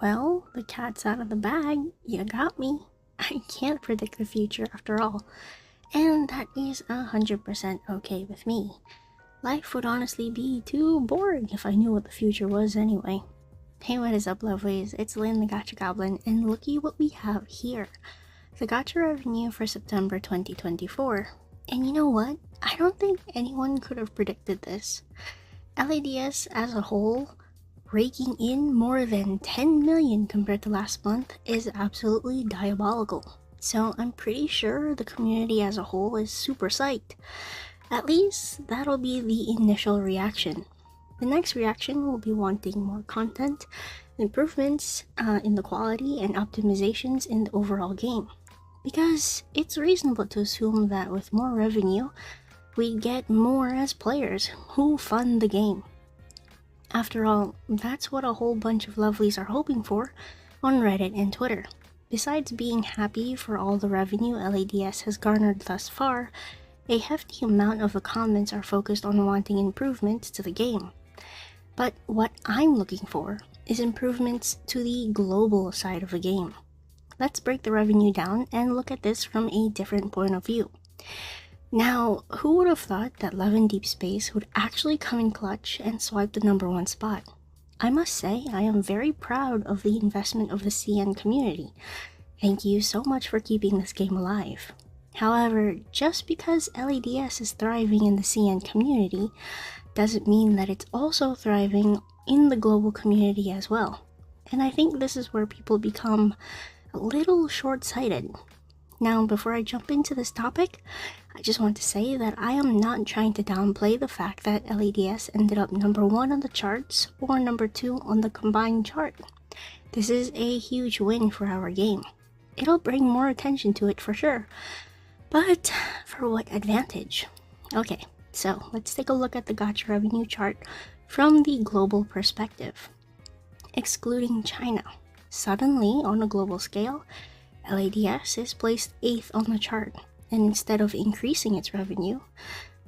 Well, the cat's out of the bag. You got me. I can't predict the future after all. And that is 100% okay with me. Life would honestly be too boring if I knew what the future was anyway. Hey, what is up, lovelies? It's Lynn the Gacha Goblin, and looky what we have here. The Gacha Revenue for September 2024. And you know what? I don't think anyone could have predicted this. LADS as a whole, raking in more than 10 million compared to last month is absolutely diabolical. So I'm pretty sure the community as a whole is super psyched. At least that'll be the initial reaction. The next reaction will be wanting more content, improvements in the quality, and optimizations in the overall game. Because it's reasonable to assume that with more revenue, we get more as players who fund the game. After all, that's what a whole bunch of lovelies are hoping for on Reddit and Twitter. Besides being happy for all the revenue LADS has garnered thus far, a hefty amount of the comments are focused on wanting improvements to the game. But what I'm looking for is improvements to the global side of the game. Let's break the revenue down and look at this from a different point of view. Now, who would have thought that Love in Deepspace would actually come in clutch and swipe the #1 spot? I must say, I am very proud of the investment of the CN community. Thank you so much for keeping this game alive. However, just because LADS is thriving in the CN community doesn't mean that it's also thriving in the global community as well. And I think this is where people become a little short-sighted. Now, before I jump into this topic, I just want to say that I am not trying to downplay the fact that LADS ended up #1 on the charts or #2 on the combined chart. This is a huge win for our game. It'll bring more attention to it for sure. But for what advantage? Okay, so let's take a look at the Gacha Revenue chart from the global perspective. Excluding China, suddenly on a global scale, LADS is placed 8th on the chart, and instead of increasing its revenue,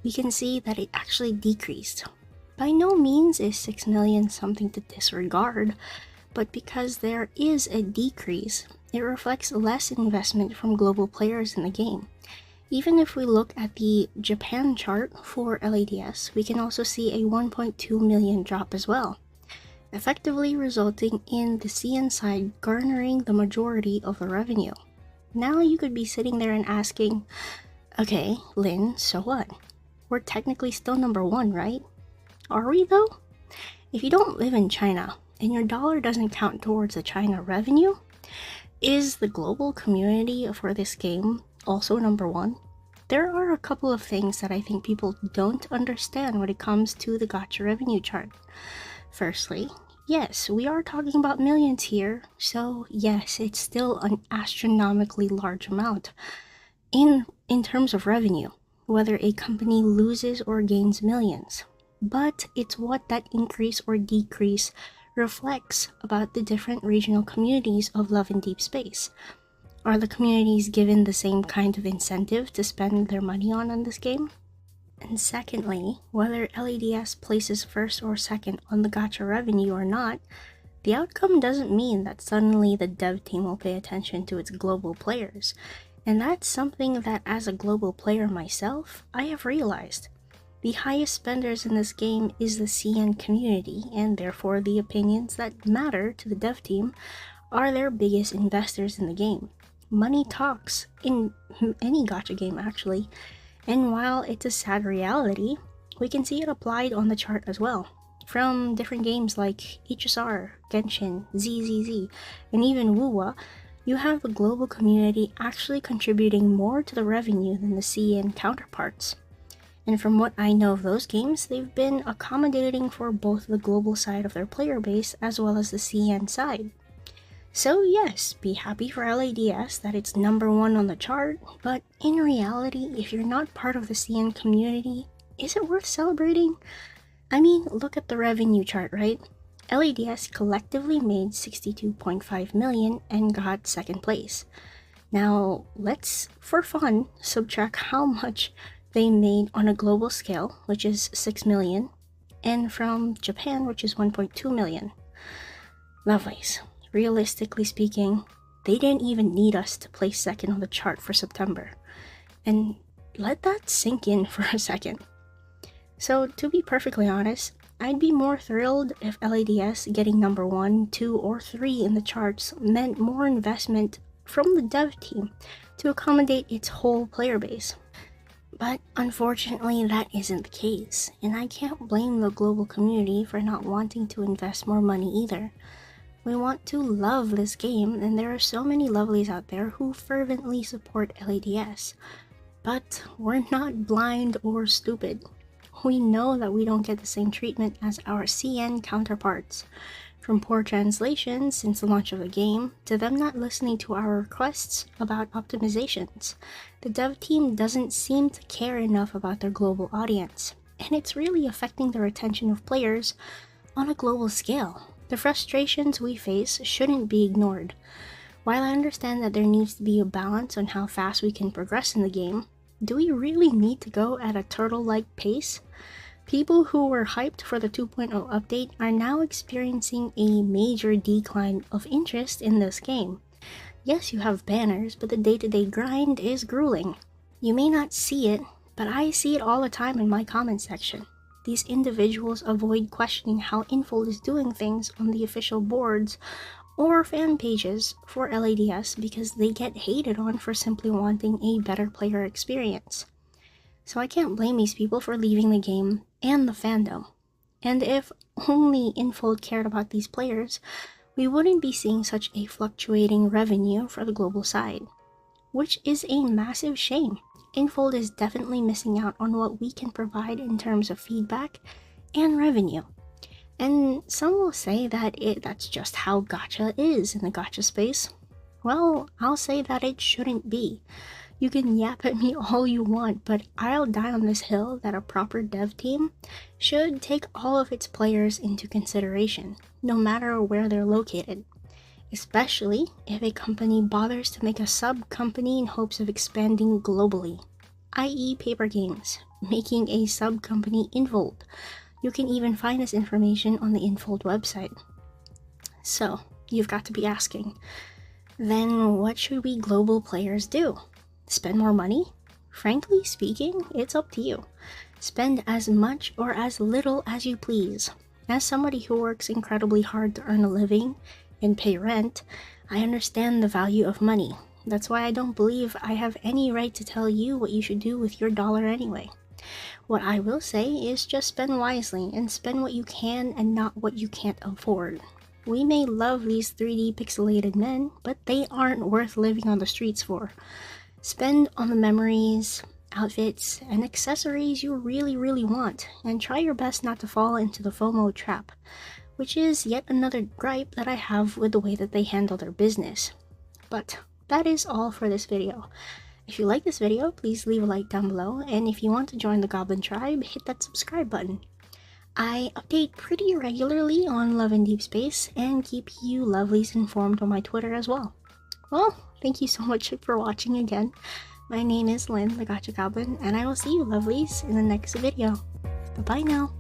we can see that it actually decreased. By no means is 6 million something to disregard, but because there is a decrease, it reflects less investment from global players in the game. Even if we look at the Japan chart for LADS, we can also see a 1.2 million drop as well, effectively resulting in the CN side garnering the majority of the revenue. Now you could be sitting there and asking, okay, Lynn, so what? We're technically still #1, right? Are we though? If you don't live in China and your dollar doesn't count towards the China revenue, is the global community for this game also #1? There are a couple of things that I think people don't understand when it comes to the Gacha Revenue chart. Firstly, yes, we are talking about millions here, so yes, it's still an astronomically large amount in terms of revenue, whether a company loses or gains millions. But it's what that increase or decrease reflects about the different regional communities of Love in Deepspace. Are the communities given the same kind of incentive to spend their money on this game? And secondly, whether LADS places 1st or 2nd on the Gacha Revenue or not, the outcome doesn't mean that suddenly the dev team will pay attention to its global players. And that's something that as a global player myself, I have realized. The highest spenders in this game is the CN community, and therefore the opinions that matter to the dev team are their biggest investors in the game. Money talks in any gacha game actually, and while it's a sad reality, we can see it applied on the chart as well. From different games like HSR, Genshin, ZZZ, and even Wuwa, you have the global community actually contributing more to the revenue than the CN counterparts. And from what I know of those games, they've been accommodating for both the global side of their player base as well as the CN side. So yes, be happy for LADS that it's #1 on the chart, but in reality, if you're not part of the CN community, is it worth celebrating? I mean, look at the revenue chart, right? LADS collectively made 62.5 million and got 2nd place. Now, let's, for fun, subtract how much they made on a global scale, which is 6 million, and from Japan, which is 1.2 million. Lovelies. realistically speaking, they didn't even need us to place second on the chart for September. And let that sink in for a second. So to be perfectly honest, I'd be more thrilled if LADS getting number 1, 2, or 3 in the charts meant more investment from the dev team to accommodate its whole player base. But unfortunately, that isn't the case, and I can't blame the global community for not wanting to invest more money either. We want to love this game, and there are so many lovelies out there who fervently support LADS. But we're not blind or stupid. We know that we don't get the same treatment as our CN counterparts. From poor translations since the launch of the game, to them not listening to our requests about optimizations, the dev team doesn't seem to care enough about their global audience, and it's really affecting the retention of players on a global scale. The frustrations we face shouldn't be ignored. While I understand that there needs to be a balance on how fast we can progress in the game, do we really need to go at a turtle-like pace? People who were hyped for the 2.0 update are now experiencing a major decline of interest in this game. Yes, you have banners, but the day-to-day grind is grueling. You may not see it, but I see it all the time in my comment section. These individuals avoid questioning how Infold is doing things on the official boards or fan pages for LADS because they get hated on for simply wanting a better player experience. So I can't blame these people for leaving the game and the fandom. And if only Infold cared about these players, we wouldn't be seeing such a fluctuating revenue for the global side, which is a massive shame. Infold is definitely missing out on what we can provide in terms of feedback and revenue. And some will say that that's just how gacha is in the gacha space. Well, I'll say that it shouldn't be. You can yap at me all you want, but I'll die on this hill that a proper dev team should take all of its players into consideration, no matter where they're located. Especially if a company bothers to make a sub-company in hopes of expanding globally, i.e. Paper Games, making a sub-company Infold. You can even find this information on the Infold website. So, you've got to be asking, then what should we global players do? Spend more money? Frankly speaking, it's up to you. Spend as much or as little as you please. As somebody who works incredibly hard to earn a living and pay rent, I understand the value of money. That's why I don't believe I have any right to tell you what you should do with your dollar anyway. What I will say is just spend wisely and spend what you can and not what you can't afford. We may love these 3D pixelated men, but they aren't worth living on the streets for. Spend on the memories, outfits, and accessories you really want, and try your best not to fall into the FOMO trap, which is yet another gripe that I have with the way that they handle their business. But that is all for this video. If you like this video, please leave a like down below, and if you want to join the Goblin Tribe, hit that subscribe button. I update pretty regularly on Love and Deepspace, and keep you lovelies informed on my Twitter as well. Well, thank you so much for watching again. My name is Lynn, the Gacha Goblin, and I will see you lovelies in the next video. Bye-bye now.